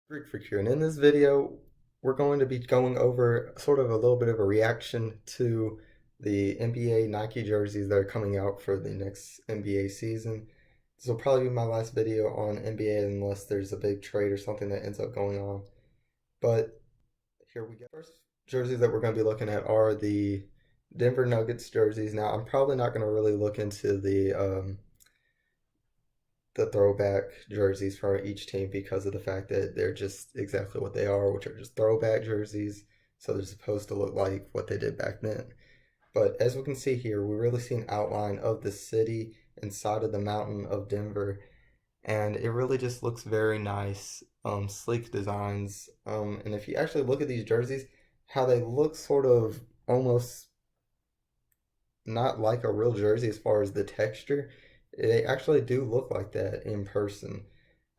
Greek for Q, and in this video, we're going to be going over sort of a little bit of a reaction to the NBA Nike jerseys that are coming out for the next NBA season. This will probably be my last video on NBA unless there's a big trade or something that ends up going on. But here we go. First jerseys that we're going to be looking at are the Denver Nuggets jerseys. Now, I'm probably not going to really look into the throwback jerseys for each team because of the fact that they're just exactly what they are, which are just throwback jerseys. So they're supposed to look like what they did back then. But as we can see here, we really see an outline of the city inside of the mountain of Denver, and it really just looks very nice, sleek designs. And if you actually look at these jerseys, how they look sort of almost not like a real jersey as far as the texture. They actually do look like that in person,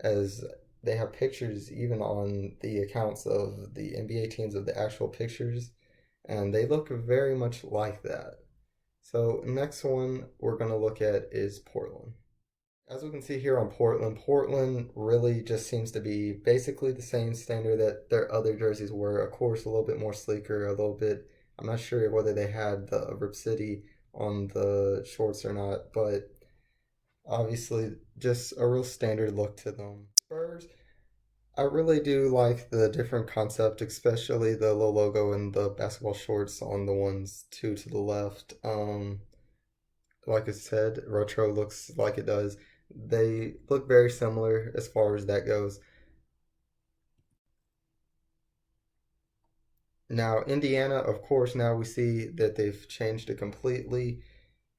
as they have pictures even on the accounts of the NBA teams of the actual pictures, and they look very much like that. So, next one we're going to look at is Portland. As we can see here on Portland, Portland really just seems to be basically the same standard that their other jerseys were. Of course, a little bit more sleeker, a little bit. I'm not sure whether they had the Rip City on the shorts or not, but obviously just a real standard look to them. Spurs, I really do like the different concept, especially the little logo and the basketball shorts on the ones two to the left. Like I said, retro looks like it does. They look very similar as far as that goes. Now, Indiana, of course, now we see that they've changed it completely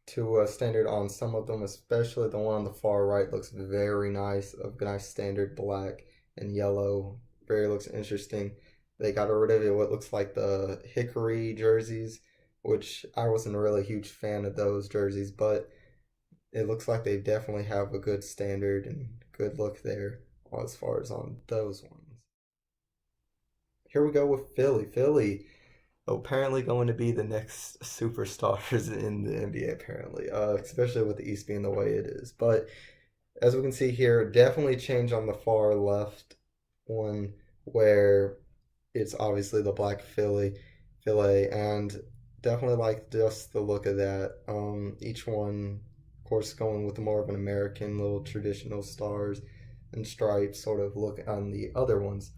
to a standard on some of them, especially the one on the far right looks very nice, a nice standard black and yellow. Very looks interesting. They got rid of it, what looks like the hickory jerseys, which I wasn't a really huge fan of those jerseys, but it looks like they definitely have a good standard and good look there as far as on those ones. Here we go with Philly. Philly apparently going to be the next superstars in the NBA, apparently, especially with the East being the way it is. But as we can see here, definitely change on the far left one where it's obviously the black Philly, and definitely like just the look of that. Each one, of course, going with more of an American little traditional stars and stripes sort of look on the other ones,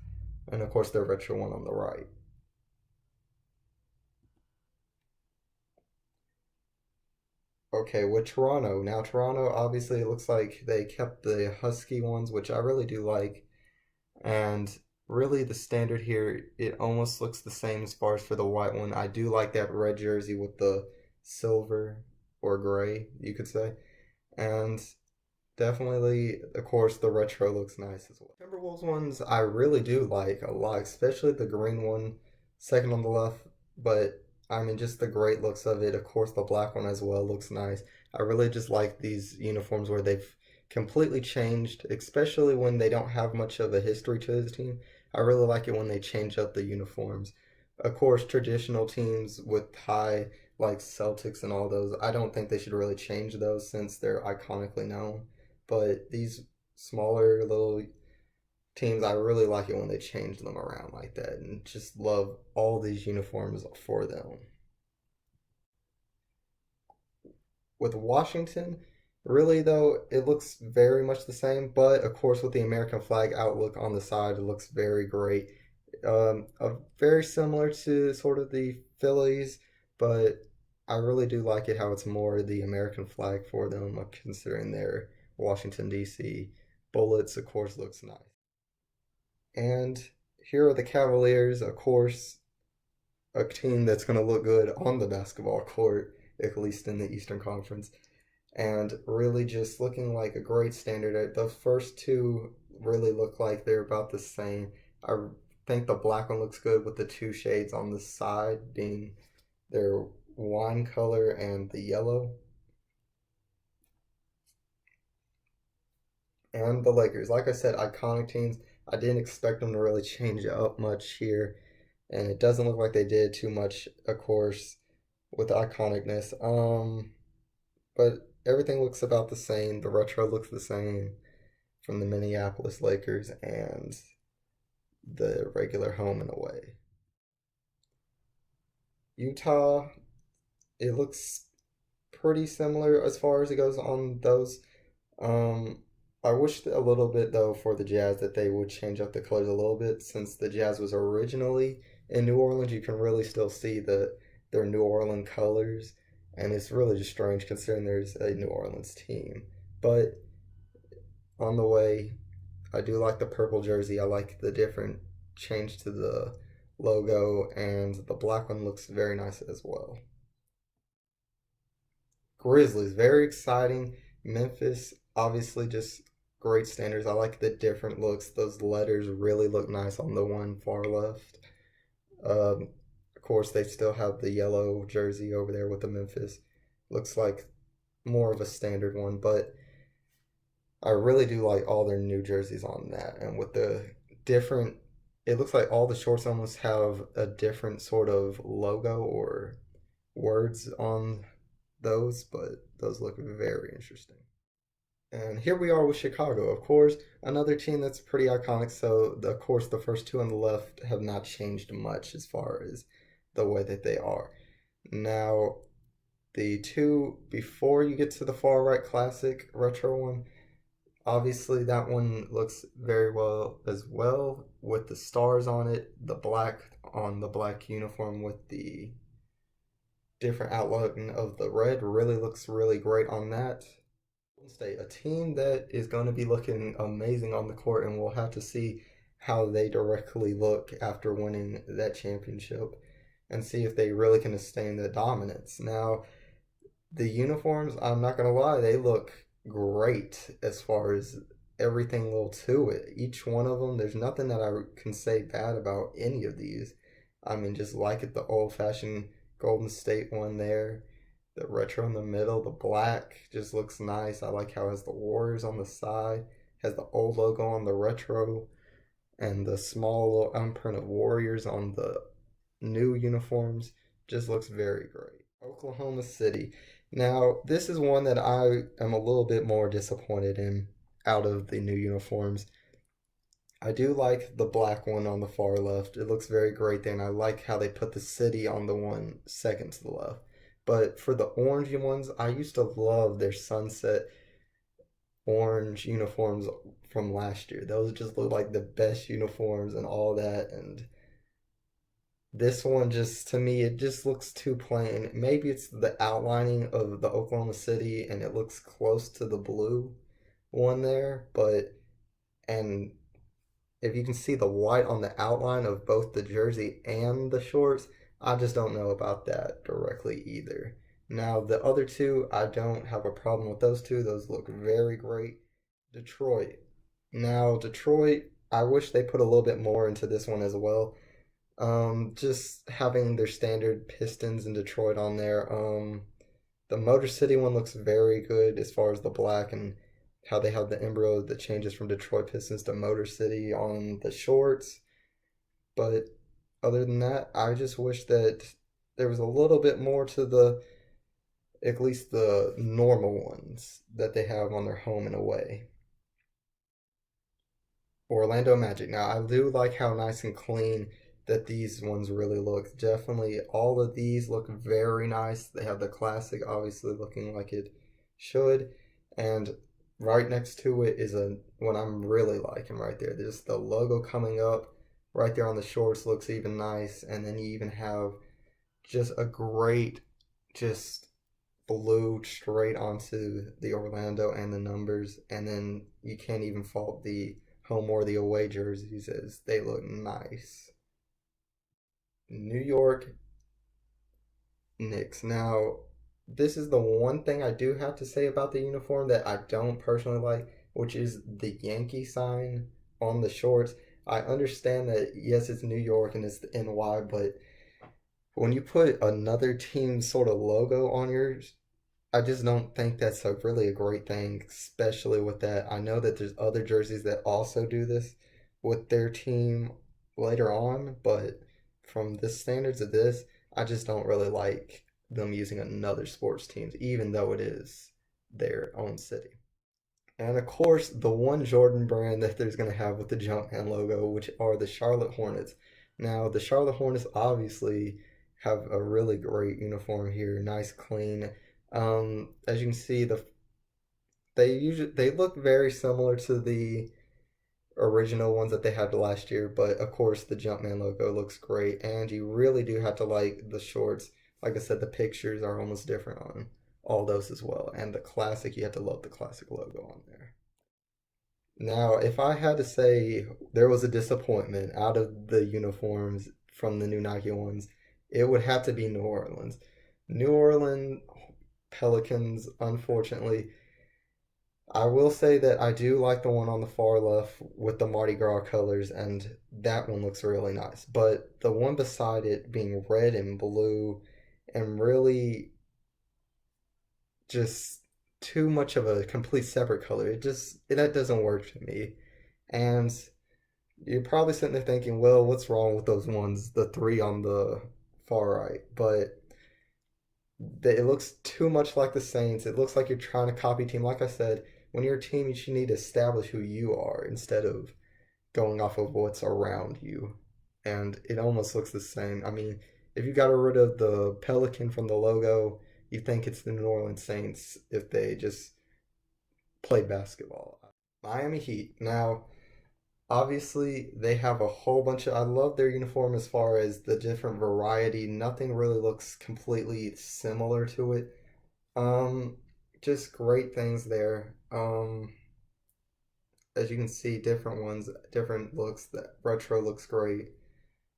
and of course the retro one on the right. Okay, with Toronto. Now, Toronto, obviously, it looks like they kept the Husky ones, which I really do like. And really, the standard here, it almost looks the same as far as for the white one. I do like that red jersey with the silver or gray, you could say. And definitely, of course, the retro looks nice as well. Timberwolves ones, I really do like a lot, especially the green one, second on the left. But I mean, just the great looks of it. Of course, the black one as well looks nice. I really just like these uniforms where they've completely changed, especially when they don't have much of a history to this team. I really like it when they change up the uniforms. Of course, traditional teams with high, like Celtics and all those, I don't think they should really change those since they're iconically known. But these smaller little teams, I really like it when they change them around like that and just love all these uniforms for them. With Washington, really though, it looks very much the same, but of course with the American flag outlook on the side, it looks very great. Very similar to sort of the Phillies, but I really do like it how it's more the American flag for them, considering their Washington D.C. Bullets, of course, looks nice. And here are the Cavaliers, of course, a team that's going to look good on the basketball court, at least in the Eastern Conference, and really just looking like a great standard. The first two really look like they're about the same. I think the black one looks good with the two shades on the side being their wine color and the yellow. And the Lakers, like I said, iconic teams. I didn't expect them to really change up much here, and it doesn't look like they did too much, of course, with the iconicness. But everything looks about the same. The retro looks the same from the Minneapolis Lakers, and the regular home and away. Utah, it looks pretty similar as far as it goes on those. Um, I wished a little bit though for the Jazz that they would change up the colors a little bit since the Jazz was originally in New Orleans. You can really still see their New Orleans colors, and it's really just strange considering there's a New Orleans team. But on the way, I do like the purple jersey. I like the different change to the logo, and the black one looks very nice as well. Grizzlies, very exciting. Memphis, obviously, just great standards. I like the different looks. Those letters really look nice on the one far left. Of course, they still have the yellow jersey over there with the Memphis. Looks like more of a standard one, but I really do like all their new jerseys on that. And with the different, it looks like all the shorts almost have a different sort of logo or words on those, but those look very interesting. And here we are with Chicago, of course, another team that's pretty iconic. So, of course, the first two on the left have not changed much as far as the way that they are. Now, the two before you get to the far right classic retro one, obviously that one looks very well as well with the stars on it, the black on the black uniform with the different outline of the red really looks really great on that. Golden State, a team that is going to be looking amazing on the court, and we'll have to see how they directly look after winning that championship and see if they really can sustain the dominance. Now, the uniforms, I'm not going to lie, they look great as far as everything little to it. Each one of them, there's nothing that I can say bad about any of these. I mean, just like it, the old fashioned Golden State one there. The retro in the middle, the black just looks nice. I like how it has the Warriors on the side, has the old logo on the retro, and the small little imprint of Warriors on the new uniforms. Just looks very great. Oklahoma City. Now, this is one that I am a little bit more disappointed in out of the new uniforms. I do like the black one on the far left. It looks very great there, and I like how they put the city on the one second to the left. But for the orange ones, I used to love their sunset orange uniforms from last year. Those just look like the best uniforms and all that. And this one just, to me, it just looks too plain. Maybe it's the outlining of the Oklahoma City and it looks close to the blue one there, but and if you can see the white on the outline of both the jersey and the shorts, I just don't know about that directly either. Now, the other two, I don't have a problem with those two. Those look very great. Detroit. Now, Detroit, I wish they put a little bit more into this one as well. Just having their standard Pistons in Detroit on there. The Motor City one looks very good as far as the black and how they have the embryo that changes from Detroit Pistons to Motor City on the shorts. But other than that, I just wish that there was a little bit more to the at least the normal ones that they have on their home and away. Orlando Magic. Now, I do like how nice and clean that these ones really look. Definitely, all of these look very nice. They have the classic, obviously, looking like it should. And right next to it is a one I'm really liking right there. There's the logo coming up right there on the shorts, looks even nice. And then you even have just a great, just blue straight onto the Orlando and the numbers, and then you can't even fault the home or the away jerseys as they look nice. New York Knicks. Now, this is the one thing I do have to say about the uniform that I don't personally like, which is the Yankee sign on the shorts. I understand that yes, it's New York and it's the NY, but when you put another team's sort of logo on yours, I just don't think that's a really a great thing, especially with that. I know that there's other jerseys that also do this with their team later on, but from the standards of this, I just don't really like them using another sports teams, even though it is their own city. And of course, the one Jordan brand that there's going to have with the Jumpman logo, which are the Charlotte Hornets. Now, the Charlotte Hornets obviously have a really great uniform here, nice, clean. As you can see, they look very similar to the original ones that they had last year, but of course the Jumpman logo looks great, and you really do have to like the shorts. Like I said, the pictures are almost different on all those as well, and the classic, you have to love the classic logo on there. Now, if I had to say there was a disappointment out of the uniforms from the new Nike ones, it would have to be New Orleans. New Orleans Pelicans, unfortunately, I will say that I do like the one on the far left with the Mardi Gras colors, and that one looks really nice. But the one beside it being red and blue and really just too much of a complete separate color, that doesn't work for me. And you're probably sitting there thinking, well, what's wrong with those ones, the three on the far right? But it looks too much like the Saints. It looks like you're trying to copy team. Like I said, when you're a team, you should need to establish who you are instead of going off of what's around you. And it almost looks the same. I mean, if you got rid of the pelican from the logo, you think it's the New Orleans Saints if they just played basketball. Miami Heat. Now, obviously, they have a whole bunch of. I love their uniform as far as the different variety. Nothing really looks completely similar to it. Um, just great things there. As you can see, different ones, different looks. That retro looks great.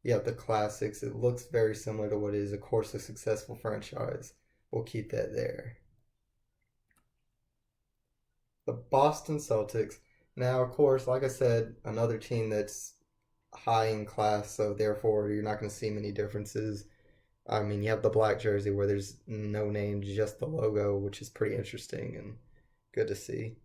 You have the classics. It looks very similar to what is, of course, a successful franchise. We'll keep that there. The Boston Celtics. Now, of course, like I said, another team that's high in class, so therefore you're not going to see many differences. I mean, you have the black jersey where there's no name, just the logo, which is pretty interesting and good to see.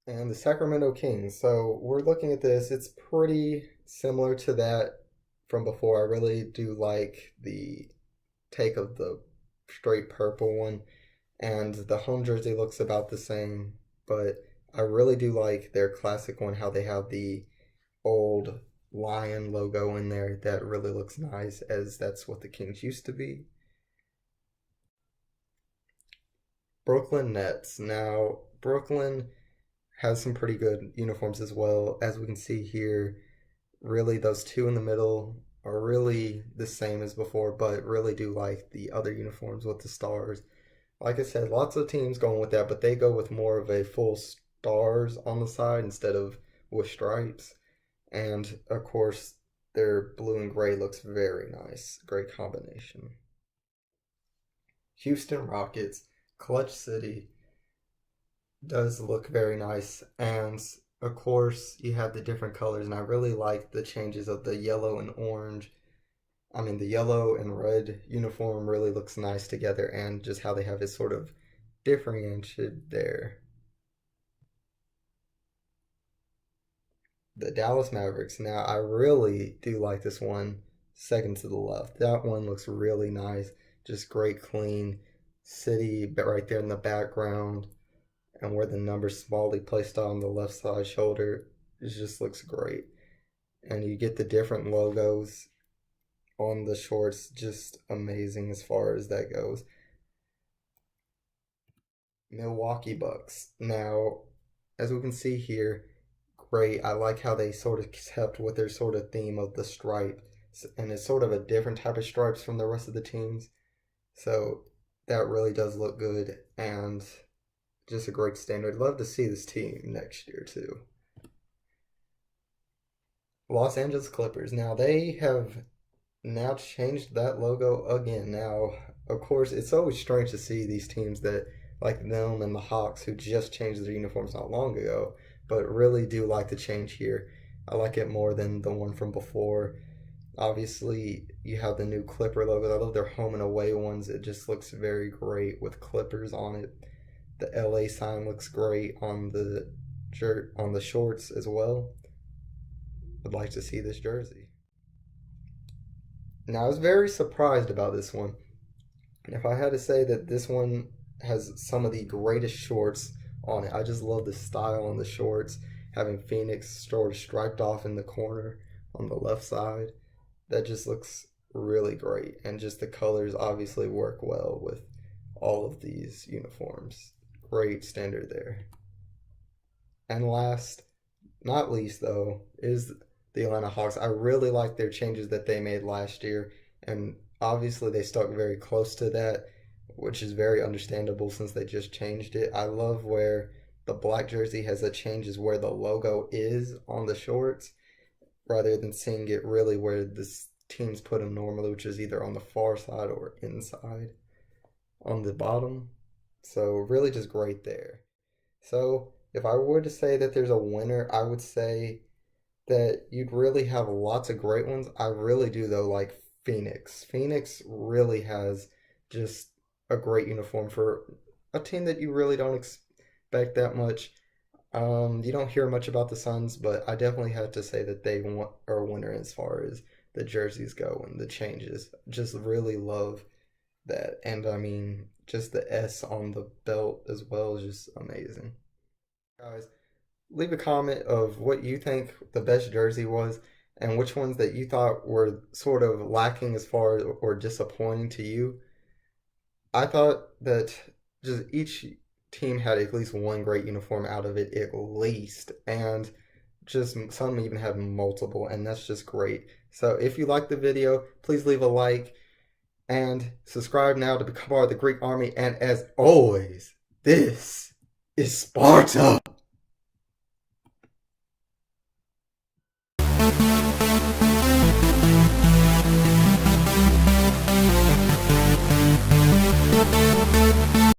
And the Sacramento Kings. So we're looking at this. It's pretty similar to that from before. I really do like the take of the straight purple one, and the home jersey looks about the same, but I really do like their classic one, how they have the old lion logo in there. That really looks nice, as that's what the Kings used to be. Brooklyn Nets. Now, Brooklyn has some pretty good uniforms as well. As we can see here, really those two in the middle are really the same as before, but really do like the other uniforms with the stars. Like I said, lots of teams going with that, but they go with more of a full stars on the side instead of with stripes. And of course, their blue and gray looks very nice. Great combination. Houston Rockets, Clutch City does look very nice. And of course, you have the different colors, and I really like the changes of the yellow and orange. I mean, the yellow and red uniform really looks nice together, and just how they have it sort of differentiated there. The Dallas Mavericks. Now, I really do like this one, second to the left. That one looks really nice. Just great, clean city, but right there in the background, and where the number's smallly placed on the left side shoulder, it just looks great. And you get the different logos on the shorts, just amazing as far as that goes. Milwaukee Bucks. Now, as we can see here, great. I like how they sort of kept with their sort of theme of the stripe, and it's sort of a different type of stripes from the rest of the teams. So that really does look good, and just a great standard. Love to see this team next year too. Los Angeles Clippers. Now they have now changed that logo again. Now, of course, it's always strange to see these teams that like them and the Hawks who just changed their uniforms not long ago, but really do like the change here. I like it more than the one from before. Obviously, you have the new Clipper logo. I love their home and away ones. It just looks very great with Clippers on it. The LA sign looks great on the shirt on the shorts as well. Would like to see this jersey. Now, I was very surprised about this one. If I had to say that this one has some of the greatest shorts on it. I just love the style on the shorts, having Phoenix sort of striped off in the corner on the left side. That just looks really great. And just the colors obviously work well with all of these uniforms. Great standard there. And last, not least though, is the Atlanta Hawks. I really like their changes that they made last year, and obviously they stuck very close to that, which is very understandable since they just changed it. I love where the black jersey has a changes where the logo is on the shorts rather than seeing it really where the teams put them normally, which is either on the far side or inside on the bottom. So really just great there. So if I were to say that there's a winner, I would say that you'd really have lots of great ones. I really do though like Phoenix. Phoenix really has just a great uniform for a team that you really don't expect that much. You don't hear much about the Suns, but I definitely have to say that they are a winner as far as the jerseys go and the changes. Just really love that, and I mean, just the S on the belt as well is just amazing. Guys, leave a comment of what you think the best jersey was and which ones that you thought were sort of lacking as far as or disappointing to you. I thought that just each team had at least one great uniform out of it, at least, and just some even had multiple, and that's just great. So if you like the video, please leave a like and subscribe now to become part of the Greek army. And as always, this is Sparta.